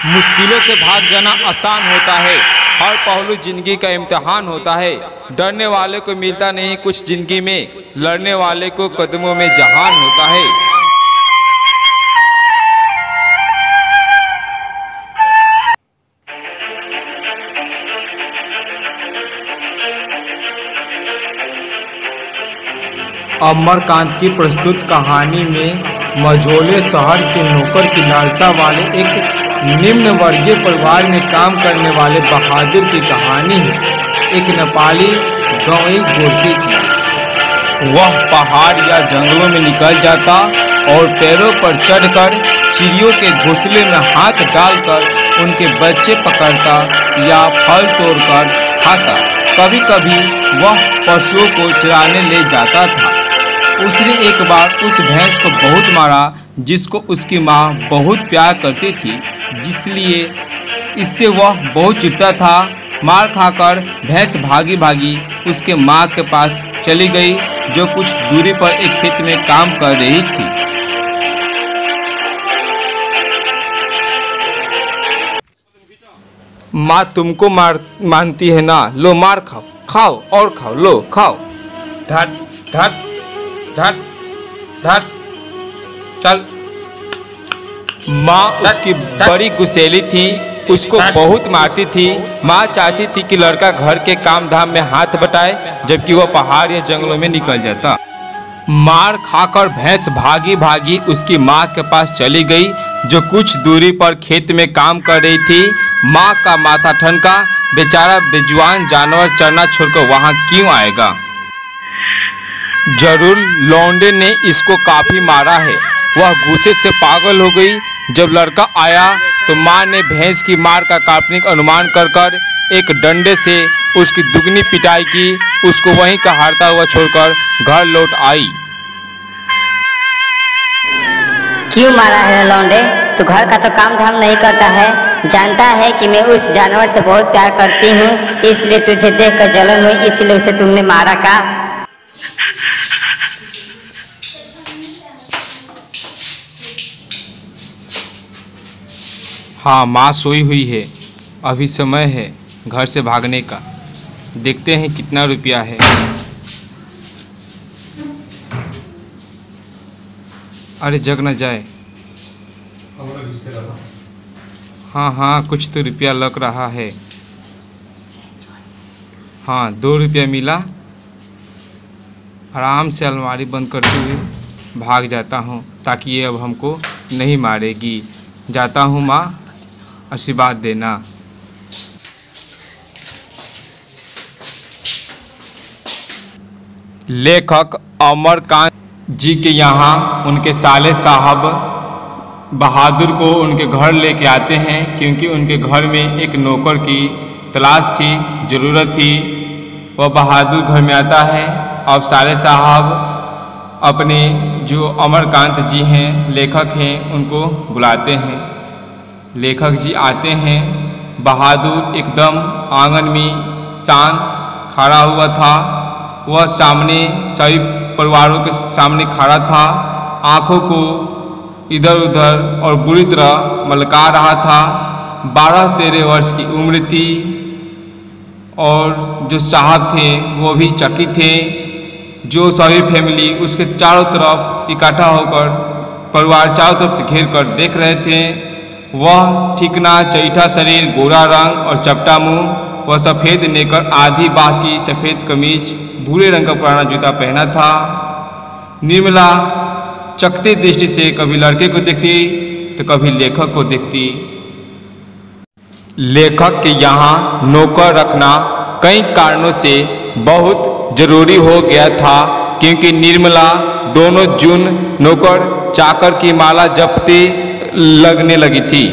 मुश्किलों से भाग जाना आसान होता है। हर पहलू जिंदगी का इम्तिहान होता है। डरने वाले को मिलता नहीं कुछ जिंदगी में, लड़ने वाले को कदमों में जहान होता है। अमरकांत की प्रस्तुत कहानी में मझौले शहर के नौकर की लालसा वाले एक निम्न वर्गीय परिवार में काम करने वाले बहादुर की कहानी है। एक नेपाली गांवी गोरखी की। वह पहाड़ या जंगलों में निकल जाता और पैरों पर चढ़कर चिड़ियों के घोंसले में हाथ डालकर उनके बच्चे पकड़ता या फल तोड़कर खाता। कभी कभी वह पशुओं को चराने ले जाता था। उसने एक बार उस भैंस को बहुत मारा जिसको उसकी माँ बहुत प्यार करती थी, जिसलिए इससे वह बहुत चिढ़ता था। मार खाकर भैंस भागी भागी उसके माँ के पास चली गई, जो कुछ दूरी पर एक खेत में काम कर रही थी। माँ तुमको मानती है ना, लो मार खाओ, खाओ और खाओ, लो खाओ। धट धट धट धट चल। माँ उसकी बड़ी गुस्सैली थी, उसको बहुत मारती थी। माँ चाहती थी कि लड़का घर के काम धाम में हाथ बटाए, जबकि वह पहाड़ या जंगलों में निकल जाता। मार खाकर भैंस भागी भागी उसकी माँ के पास चली गई, जो कुछ दूरी पर खेत में काम कर रही थी। माँ का माथा ठनका, बेचारा बेजुबान जानवर चरना छोड़कर वहाँ क्यों आएगा? जरूर लौंडे ने इसको काफी मारा है। वह गुस्से से पागल हो गई। जब लड़का आया तो माँ ने भैंस की मार का काल्पनिक अनुमान कर एक डंडे से उसकी दुगनी पिटाई की। उसको वहीं का हारता हुआ छोड़कर घर लौट आई। क्यों मारा है लौंडे? तू घर का तो काम धाम नहीं करता है। जानता है कि मैं उस जानवर से बहुत प्यार करती हूँ, इसलिए तुझे देखकर जलन हुई, इसलिए उसे तुमने मारा का? हाँ, माँ सोई हुई है। अभी समय है घर से भागने का। देखते हैं कितना रुपया है। अरे जग न जाए। हाँ, कुछ तो रुपया लग रहा है। हाँ, 2 रुपया मिला। आराम से अलमारी बंद करते हुए भाग जाता हूँ, ताकि ये अब हमको नहीं मारेगी। जाता हूँ माँ, आशीर्वाद देना। लेखक अमरकांत जी के यहाँ उनके साले साहब बहादुर को उनके घर लेके आते हैं, क्योंकि उनके घर में एक नौकर की तलाश थी, ज़रूरत थी। वह बहादुर घर में आता है। अब साले साहब अपने जो अमरकांत जी हैं, लेखक हैं, उनको बुलाते हैं। लेखक जी आते हैं। बहादुर एकदम आंगन में शांत खड़ा हुआ था। वह सामने सभी परिवारों के सामने खड़ा था, आंखों को इधर उधर और बुरी तरह मलका रहा था। 12-13 वर्ष की उम्र थी और जो साहब थे वो भी चकित थे। जो सभी फैमिली उसके चारों तरफ इकट्ठा होकर, परिवार चारों तरफ से घेर कर देख रहे थे। वह ठिकना चैठा शरीर, गोरा रंग और चपटा मुंह। वह सफ़ेद नेकर, आधी बाह की सफ़ेद कमीज, भूरे रंग का पुराना जूता पहना था। निर्मला चकती दृष्टि से कभी लड़के को देखती तो कभी लेखक को देखती। लेखक के यहाँ नौकर रखना कई कारणों से बहुत ज़रूरी हो गया था, क्योंकि निर्मला दोनों जून नौकर चाकर की माला जपते लगने लगी थी।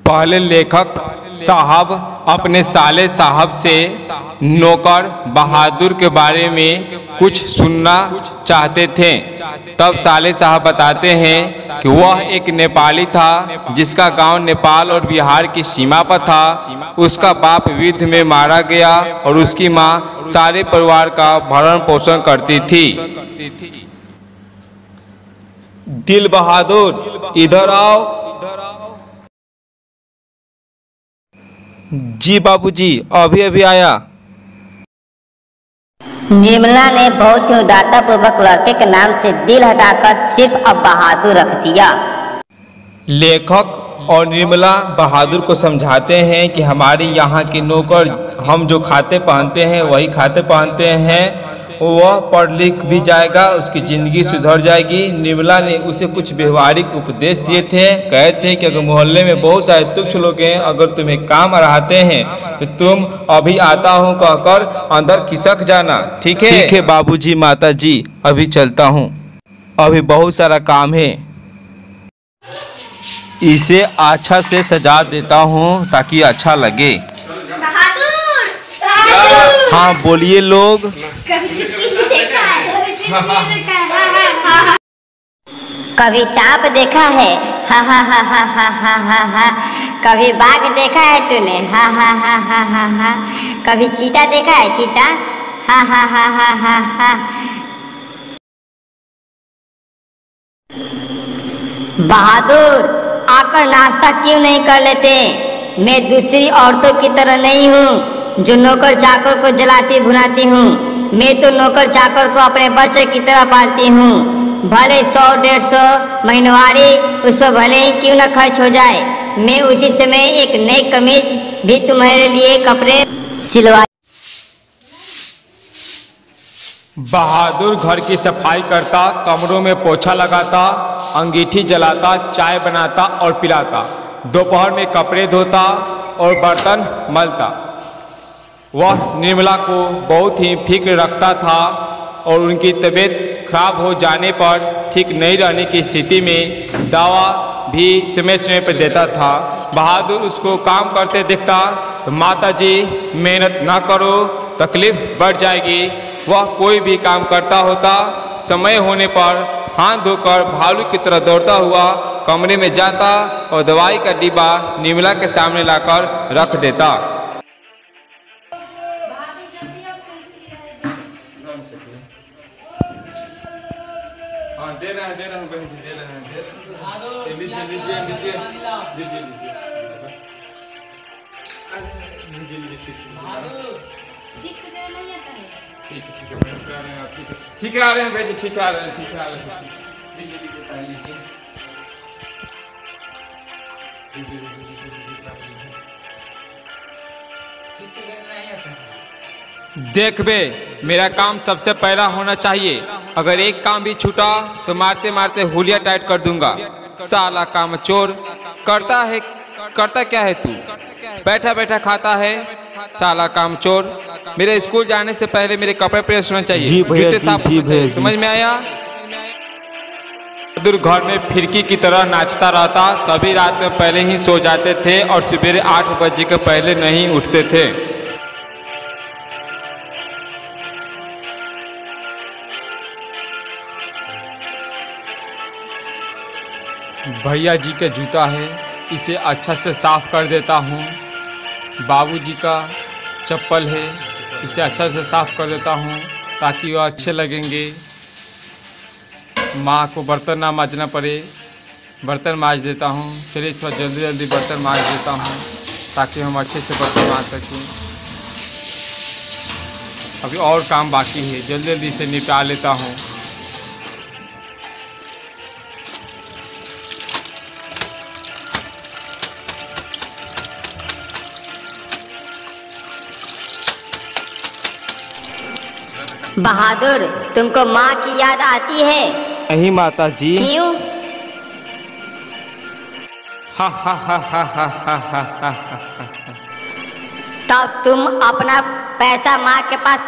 पहले लेखक साहब अपने साले साहब से नौकर बहादुर के बारे में कुछ सुनना चाहते थे। तब साले साहब बताते हैं कि वह एक नेपाली था, जिसका गांव नेपाल और बिहार की सीमा पर था। उसका बाप युद्ध में मारा गया और उसकी माँ सारे परिवार का भरण पोषण करती थी। दिल बहादुर, इधर आओ। जी बाबूजी, अभी अभी आया। निर्मला ने बहुत ही उदारता पूर्वक लड़के के नाम से दिल हटाकर सिर्फ अब बहादुर रख दिया। लेखक और निर्मला बहादुर को समझाते हैं कि हमारे यहाँ के नौकर हम जो खाते पहनते हैं वही खाते पहनते हैं, वह पढ़ लिख भी जाएगा, उसकी ज़िंदगी सुधर जाएगी। निर्मला ने उसे कुछ व्यवहारिक उपदेश दिए थे। कहते हैं कि अगर मोहल्ले में बहुत सारे तुच्छ लोग हैं, अगर तुम्हें काम रहते हैं तो तुम अभी आता हूँ कहकर अंदर खिसक जाना, ठीक है? ठीक है बाबूजी, माता जी, अभी चलता हूँ, अभी बहुत सारा काम है। इसे अच्छा से सजा देता हूँ ताकि अच्छा लगे। हाँ बोलिए लोग। कभी सांप देखा है? हा हा हा हा हा हा हा हा। कभी बाघ देखा है तूने? हा हा हा हा हा हा। कभी चीता देखा है? चीता? हा हा हा हा हा हा। बहादुर, आकर नाश्ता क्यों नहीं कर लेते? मैं दूसरी औरतों की तरह नहीं हूँ जो नौकर चाकर को जलाती भुनाती हूँ। मैं तो नौकर चाकर को अपने बच्चे की तरह पालती हूँ। भले 100-150 महीनवारी उस पर भले ही क्यों न खर्च हो जाए, मैं उसी समय एक नई कमीज भी तुम्हारे लिए कपड़े सिलवा। बहादुर घर की सफाई करता, कमरों में पोछा लगाता, अंगीठी जलाता, चाय बनाता और पिलाता, दोपहर में कपड़े धोता और बर्तन मलता। वह निर्मला को बहुत ही फिक्र रखता था और उनकी तबीयत खराब हो जाने पर ठीक नहीं रहने की स्थिति में दवा भी समय समय पर देता था। बहादुर उसको काम करते देखता तो माता जी मेहनत ना करो, तकलीफ बढ़ जाएगी। वह कोई भी काम करता होता, समय होने पर हाथ धोकर भालू की तरह दौड़ता हुआ कमरे में जाता और दवाई का डिब्बा निर्मला के सामने लाकर रख देता। हाँ दे रहे हैं बहन जी, दे रहे हैं। लीजिए लीजिए लीजिए लीजिए ठीक से देना नहीं आता है। ठीक है मैडम, कर रहे हैं आप। ठीक है आ रहे हैं भैया, ठीक है आ रहे हैं, ठीक है आ रहे हैं। लीजिए लीजिए पानी लीजिए। ठीक से देना नहीं आता है। देख बे, मेरा काम सबसे पहला होना चाहिए। अगर एक काम भी छूटा तो मारते मारते हुलिया टाइट कर दूंगा। साला काम चोर करता क्या है तू? बैठा बैठा खाता है, साला काम चोर। मेरे स्कूल जाने से पहले मेरे कपड़े प्रेस होने चाहिए, जूते साफ होने चाहिए, समझ में आया? बहादुर घर में फिरकी की तरह नाचता रहता। सभी रात में पहले ही सो जाते थे और सवेरे 8 बजे के पहले नहीं उठते थे। भैया जी का जूता है, इसे अच्छा से साफ कर देता हूँ। बाबूजी का चप्पल है, इसे अच्छा से साफ कर देता हूँ ताकि वह अच्छे लगेंगे। माँ को बर्तन ना मांजना पड़े, बर्तन मांज देता हूँ। चलिए थोड़ा जल्दी जल्दी बर्तन मांज देता हूँ ताकि हम अच्छे से बर्तन मांज सकें। अभी और काम बाकी है, जल्दी जल्दी इसे निपटा लेता हूँ। बहादुर, तुमको माँ की याद आती है? नहीं माता जी। क्यों? हा हा हा हा हा हा हा हा। तब तुम अपना पैसा माँ के पास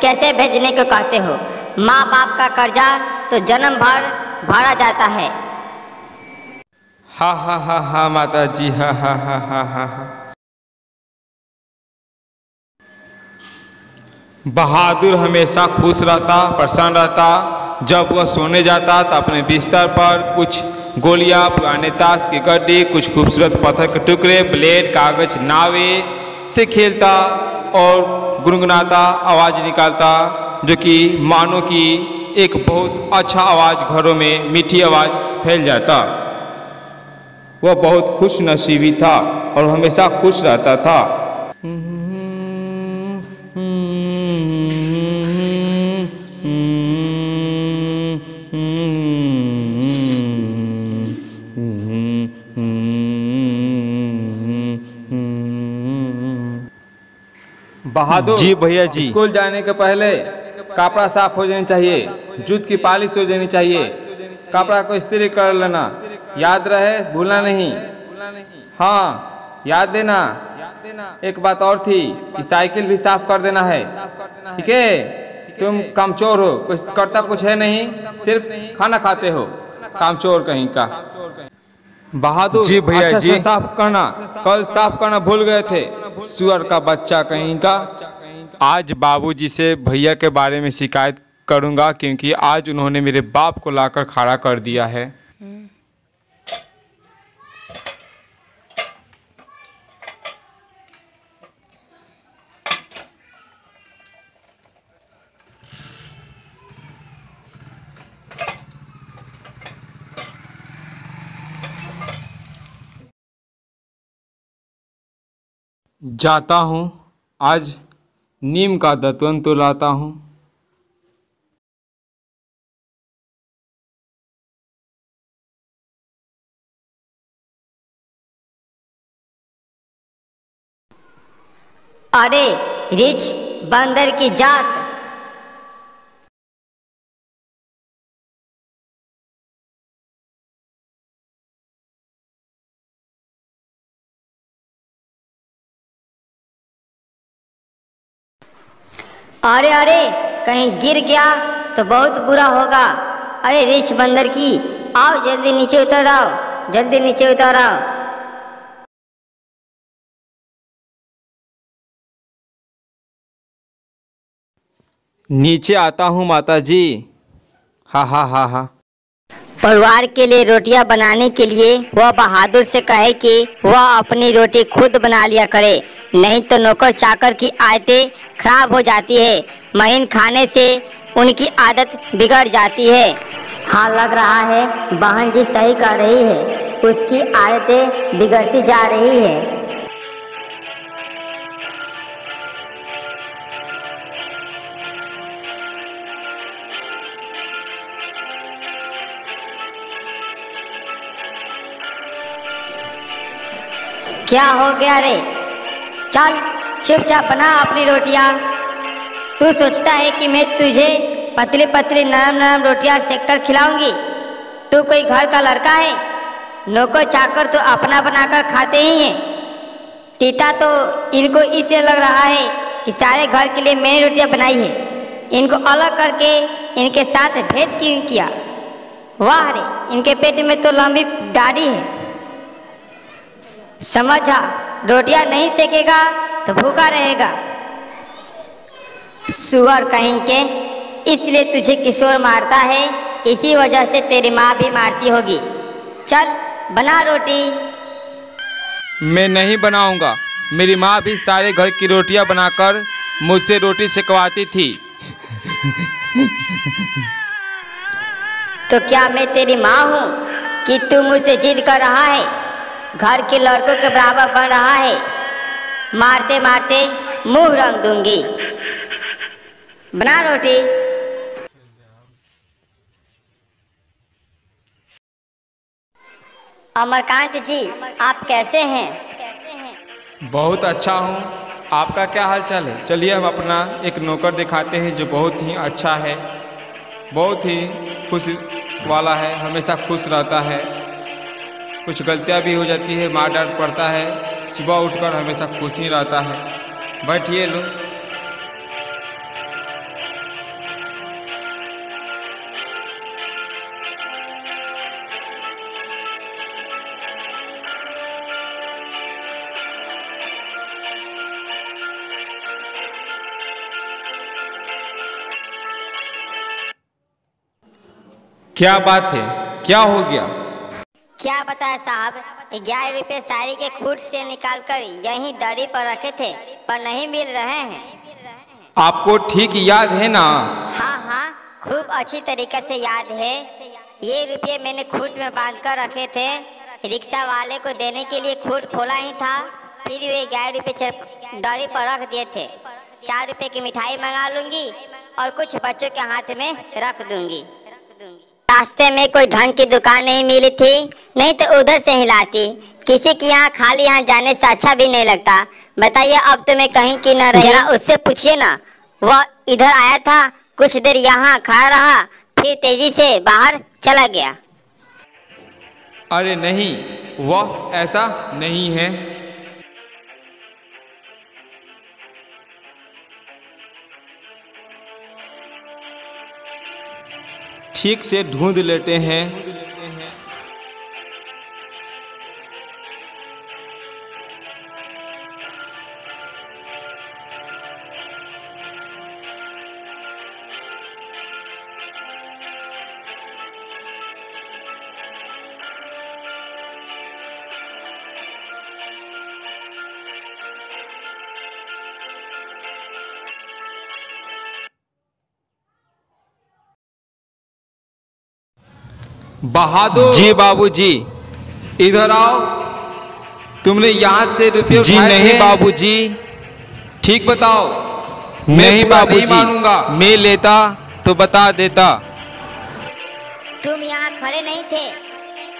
कैसे भेजने को कहते हो? माँ बाप का कर्जा तो जन्म भर भरा जाता है। हा हा हा हा माता जी, हा हा हा हा हा। बहादुर हमेशा खुश रहता, प्रसन्न रहता। जब वह सोने जाता तो अपने बिस्तर पर कुछ गोलियां, पुराने ताश की गड्डी, कुछ खूबसूरत पत्थर के टुकड़े, ब्लेड, कागज, नावे से खेलता और गुनगुनाता, आवाज़ निकालता, जो कि मानो कि एक बहुत अच्छा आवाज़ घरों में मीठी आवाज़ फैल जाता। वह बहुत खुश नसीबी था और हमेशा खुश रहता था। बहादुर जी भैया जी। स्कूल जाने के पहले कपड़ा साफ हो जानी चाहिए, जूत की पॉलिश हो जानी चाहिए, कपड़ा को इस्त्री कर लेना, याद रहे भूलना नहीं। हाँ याद देना। एक बात और थी कि साइकिल भी साफ कर देना है, ठीक है? तुम कामचोर हो, कुछ करता कुछ है नहीं, सिर्फ खाना खाते हो, कामचोर कहीं का। बहादुर जी भैया अच्छा जी। से साफ करना, कल साफ करना भूल गए थे, सुअर का बच्चा कहीं का। आज बाबूजी से भैया के बारे में शिकायत करूंगा, क्योंकि आज उन्होंने मेरे बाप को लाकर खड़ा कर दिया है। जाता हूँ, आज नीम का दतवन तो लाता हूँ। अरे रिच बंदर की जात, अरे अरे कहीं गिर गया तो बहुत बुरा होगा। अरे रिच बंदर की, आओ जल्दी नीचे उतर आओ, जल्दी नीचे उतर आओ। नीचे आता हूँ माता जी। हा हा हा हा। परिवार के लिए रोटियां बनाने के लिए वह बहादुर से कहे कि वह अपनी रोटी खुद बना लिया करे, नहीं तो नौकर चाकर की आदतें खराब हो जाती है। महीन खाने से उनकी आदत बिगड़ जाती है। हाँ लग रहा है बहन जी सही कर रही है, उसकी आदतें बिगड़ती जा रही है। क्या हो गया रे? चल चुपचाप बना अपनी रोटियां। तू सोचता है कि मैं तुझे पतली पतली नरम नरम रोटियां सेककर खिलाऊंगी? तू कोई घर का लड़का है? नौकर चाकर तो अपना बनाकर खाते ही हैं। तीता तो इनको इसलिए लग रहा है कि सारे घर के लिए मैंने रोटियां बनाई है, इनको अलग करके इनके साथ भेद क्यों किया? वाह रे, इनके पेट में तो लंबी दाढ़ी है। समझा, रोटियां नहीं सेकेगा तो भूखा रहेगा। सुअर कहीं के, इसलिए तुझे किशोर मारता है, इसी वजह से तेरी माँ भी मारती होगी। चल बना रोटी। मैं नहीं बनाऊंगा, मेरी माँ भी सारे घर की रोटियां बनाकर मुझसे रोटी सेकवाती थी। तो क्या मैं तेरी माँ हूँ कि तू मुझसे जिद कर रहा है? घर के लड़कों के बराबर बन रहा है। मारते मारते मुंह रंग दूंगी। बना रोटी। अमरकांत जी, आप कैसे हैं? बहुत अच्छा हूँ, आपका क्या हाल चाल है? चलिए हम अपना एक नौकर दिखाते हैं जो बहुत ही अच्छा है, बहुत ही खुश वाला है, हमेशा खुश रहता है। कुछ गलतियाँ भी हो जाती है, मार डांट पड़ता है, सुबह उठकर हमेशा खुश ही रहता है। बैठिए लो। क्या बात है, क्या हो गया? क्या बताए साहब, 11 रुपए साड़ी के खूट से निकालकर यहीं दरी पर रखे थे, पर नहीं मिल रहे हैं। आपको ठीक याद है ना? हाँ हाँ, खूब अच्छी तरीके से याद है। ये रुपये मैंने खूट में बांध कर रखे थे, रिक्शा वाले को देने के लिए खूट खोला ही था, फिर वे 11 रुपये दरी पर रख दिए थे। 4 रुपए की मिठाई मंगा लूंगी और कुछ बच्चों के हाथ में रख दूंगी। रास्ते में कोई ढंग की दुकान नहीं मिली थी, नहीं तो उधर से ही लाती। किसी के यहाँ खाली यहाँ जाने से अच्छा भी नहीं लगता। बताइए अब तो मैं कहीं की न रही। जरा उससे पूछिए ना, वह इधर आया था, कुछ देर यहाँ खड़ा रहा, फिर तेजी से बाहर चला गया। अरे नहीं, वह ऐसा नहीं है। ठीक से ढूंढ लेते हैं। बहादुर जी, बाबूजी इधर आओ। तुमने यहाँ से रुपये जी? नहीं बाबूजी, ठीक बताओ। नहीं बाबूजी, मानूंगा। मैं लेता तो बता देता। तुम यहाँ खड़े नहीं थे,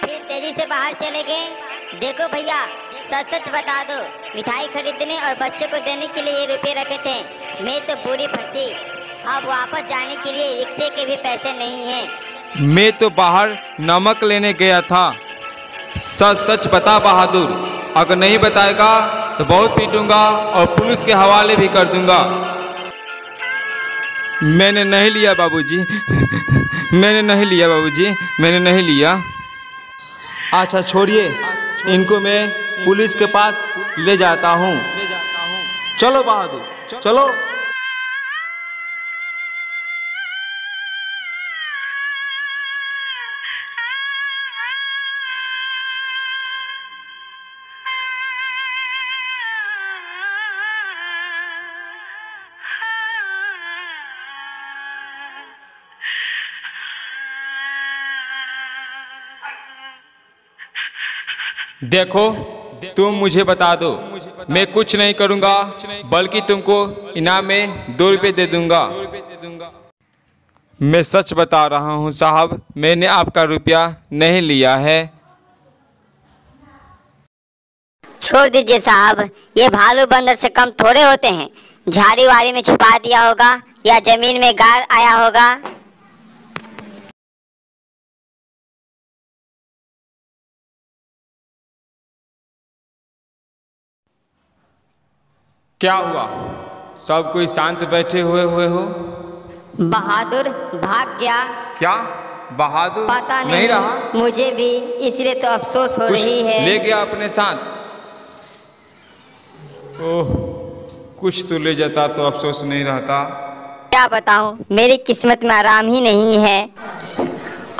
फिर तेजी से बाहर चले गए। देखो भैया, सच सच बता दो, मिठाई खरीदने और बच्चों को देने के लिए ये रुपये रखे थे। मैं तो पूरी फंसी। अब वापस जाने के लिए रिक्शे के भी पैसे नहीं हैं। मैं तो बाहर नमक लेने गया था। सच सच बता बहादुर, अगर नहीं बताएगा तो बहुत पीटूंगा और पुलिस के हवाले भी कर दूंगा। मैंने नहीं लिया बाबूजी, मैंने नहीं लिया बाबूजी, मैंने नहीं लिया। अच्छा छोड़िए, इनको मैं पुलिस के पास ले जाता हूँ। चलो बहादुर चलो। देखो, तुम मुझे बता दो, मैं कुछ नहीं करूंगा, बल्कि तुमको इनाम में 2 रुपये दे दूंगा। मैं सच बता रहा हूं साहब, मैंने आपका रुपया नहीं लिया है। छोड़ दीजिए साहब, ये भालू बंदर से कम थोड़े होते हैं। झाड़ी वाड़ी में छुपा दिया होगा या जमीन में गाड़ आया होगा। क्या हुआ? सब कोई शांत बैठे हुए हो? बहादुर भाग गया। क्या बहादुर? पता नहीं रहा? मुझे भी, इसलिए तो अफसोस हो रही है। ले गया अपने साथ? ओह, कुछ तो ले जाता तो अफसोस नहीं रहता। क्या बताऊं, मेरी किस्मत में आराम ही नहीं है।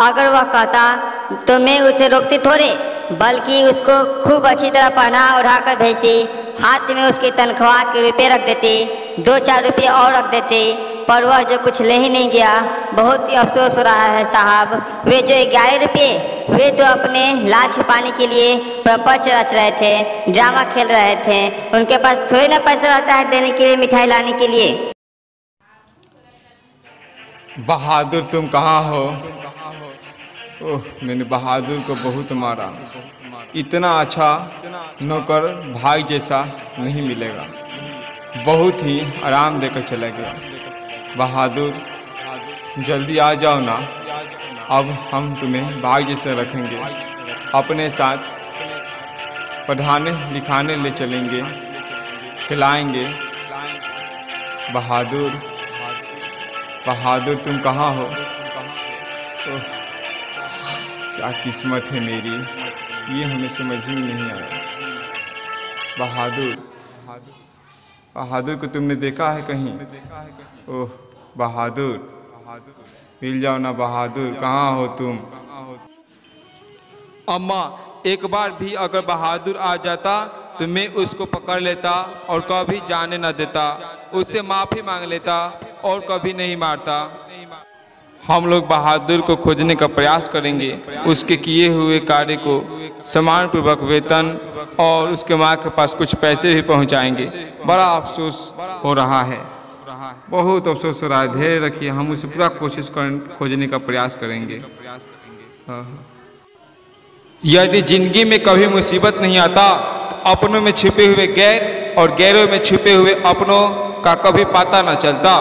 अगर वह कहता तो मैं उसे रोकती थोड़े, बल्कि उसको खूब अच्छी तरह पढ़ा उड़ा कर भेजती। हाथ में उसकी तनख्वाह के रुपये रख देती, 2-4 रुपये और रख देती, पर वह जो कुछ ले ही नहीं गया। बहुत ही अफसोस हो रहा है साहब। वे जो 11 रुपये, वे तो अपने लाज छुपाने के लिए प्रपंच रच रहे थे, ड्रामा खेल रहे थे। उनके पास थोड़ी ना पैसा रहता है देने के लिए, मिठाई लाने के लिए। बहादुर तुम कहाँ हो? ओह, मैंने बहादुर को बहुत मारा। इतना अच्छा नौकर भाई जैसा नहीं मिलेगा। बहुत ही आराम देकर चला गया। बहादुर जल्दी आ जाओ ना, अब हम तुम्हें भाई जैसे रखेंगे। अपने साथ पढ़ाने लिखाने ले चलेंगे, खिलाएंगे। बहादुर, बहादुर तुम कहाँ हो? ओह, क्या किस्मत है मेरी, ये हमें समझ में नहीं आया। बहादुर, बहादुर को तुमने देखा है कहीं? ओह बहादुर, मिल जाओ ना बहादुर, कहाँ हो तुम? अम्मा, एक बार भी अगर बहादुर आ जाता तो मैं उसको पकड़ लेता और कभी जाने न देता, उससे माफ़ी मांग लेता और कभी नहीं मारता। हम लोग बहादुर को खोजने का प्रयास करेंगे, उसके किए हुए कार्य को सम्मानपूर्वक वेतन और उसके माँ के पास कुछ पैसे भी पहुंचाएंगे। बड़ा अफसोस हो रहा है, बहुत अफसोस हो रहा है। धैर्य रखिए, हम उसे पूरा कोशिश कर खोजने का प्रयास करेंगे। हाँ। यदि जिंदगी में कभी मुसीबत नहीं आता तो अपनों में छिपे हुए गैर और गैरों में छिपे हुए अपनों का कभी पता न चलता।